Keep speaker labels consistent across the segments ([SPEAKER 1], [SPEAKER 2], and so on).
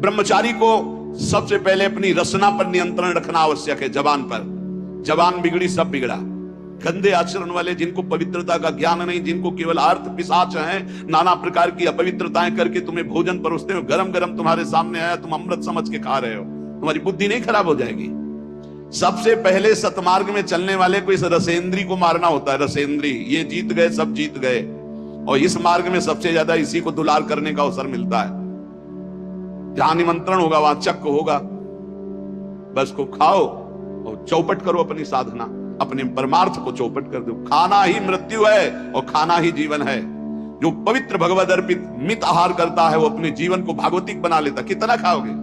[SPEAKER 1] ब्रह्मचारी को सबसे पहले अपनी रसना पर नियंत्रण रखना आवश्यक है। जबान पर, जबान बिगड़ी सब बिगड़ा। गंदे आचरण वाले, जिनको पवित्रता का ज्ञान नहीं, जिनको केवल अर्थ पिशाच हैं, नाना प्रकार की अपवित्रताएं करके तुम्हें भोजन परोसते हो, गरम गरम तुम्हारे सामने आया, तुम अमृत समझ के खा रहे हो, तुम्हारी बुद्धि नहीं खराब हो जाएगी? सबसे पहले सतमार्ग में चलने वाले को इस रसेंद्री को मारना होता है। रसेंद्री, ये जीत गए, सब जीत गए। और इस मार्ग में सबसे ज्यादा इसी को दुलार करने का अवसर मिलता है। जहां निमंत्रण होगा वहां चक्क होगा, बस को खाओ और चौपट करो अपनी साधना, अपने परमार्थ को चौपट कर दो। खाना ही मृत्यु है और खाना ही जीवन है। जो पवित्र भगवद अर्पित मित आहार करता है वो अपने जीवन को भागवतिक बना लेता। कितना खाओगे?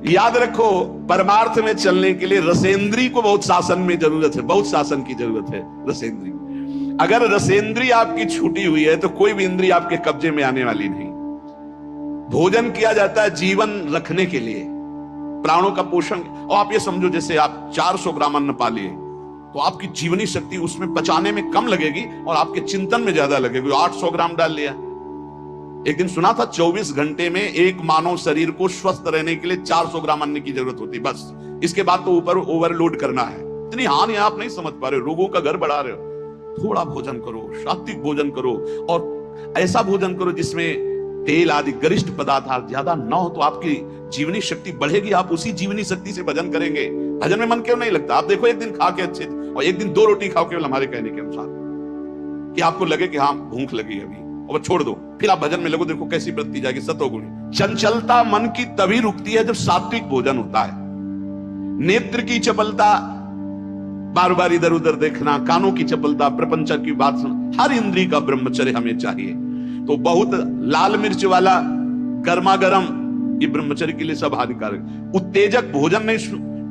[SPEAKER 1] याद रखो, परमार्थ में चलने के लिए रसेंद्री को बहुत शासन में जरूरत है, बहुत शासन की जरूरत है। रसेंद्री, अगर रसेंद्री आपकी छूटी हुई है तो कोई भी इंद्री आपके कब्जे में आने वाली नहीं। भोजन किया जाता है जीवन रखने के लिए, प्राणों का पोषण। और आप ये समझो, जैसे आप 400 ग्राम अन्न पा लिए तो आपकी जीवनी शक्ति उसमें पचाने में कम लगेगी और आपके चिंतन में ज्यादा लगेगी। 800 ग्राम डाल लिया। एक दिन सुना था 24 घंटे में एक मानव शरीर को स्वस्थ रहने के लिए 400 ग्राम अन्न की जरूरत होती, बस। इसके बाद तो ऊपर ओवरलोड करना है। इतनी हानि आप नहीं समझ पा रहे हो, रोगों का घर बढ़ा रहे हो। थोड़ा भोजन करो, सात्विक भोजन करो, और ऐसा भोजन करो जिसमें तेल आदि गरिष्ठ पदार्थ ज्यादा ना हो, तो आपकी जीवनी शक्ति बढ़ेगी। आप उसी जीवनी शक्ति से भजन करेंगे। भजन में मन क्यों नहीं लगता? आप देखो, एक दिन खा के अच्छे, और एक दिन 2 रोटी खाओ केवल हमारे कहने के अनुसार, कि आपको लगे कि हाँ भूख लगी अभी, और छोड़ दो, फिर आप भजन में लगो। देखो कैसी वृत्ति जाएगी, सतोगुणी। चंचलता मन की तभी रुकती है जब सात्विक भोजन होता है। नेत्र की चपलता, बार बार इधर उधर देखना, कानों की चपलता, प्रपंच की बात सुनना, हर इंद्री का ब्रह्मचर्य हमें चाहिए। तो बहुत लाल मिर्च वाला गर्मा गर्म ये ब्रह्मचर्य के लिए सब हानिकारक। उत्तेजक भोजन नहीं,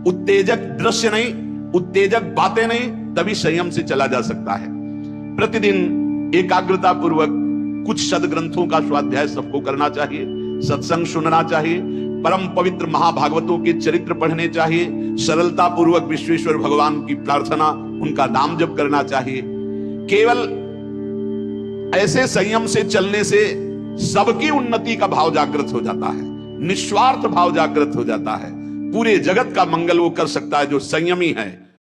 [SPEAKER 1] उत्तेजक दृश्य नहीं, उत्तेजक बातें नहीं, तभी संयम से चला जा सकता है। प्रतिदिन एकाग्रता पूर्वक कुछ सदग्रंथों का स्वाध्याय सबको करना चाहिए, सत्संग सुनना चाहिए, परम पवित्र महाभागवतों के चरित्र पढ़ने चाहिए, सरलता पूर्वक विश्वेश्वर भगवान की प्रार्थना, उनका नाम जप करना चाहिए। केवल ऐसे संयम से चलने से सबकी उन्नति का भाव जागृत हो जाता है, निस्वार्थ भाव जागृत हो जाता है। पूरे जगत का मंगल वो कर सकता है जो संयमी है।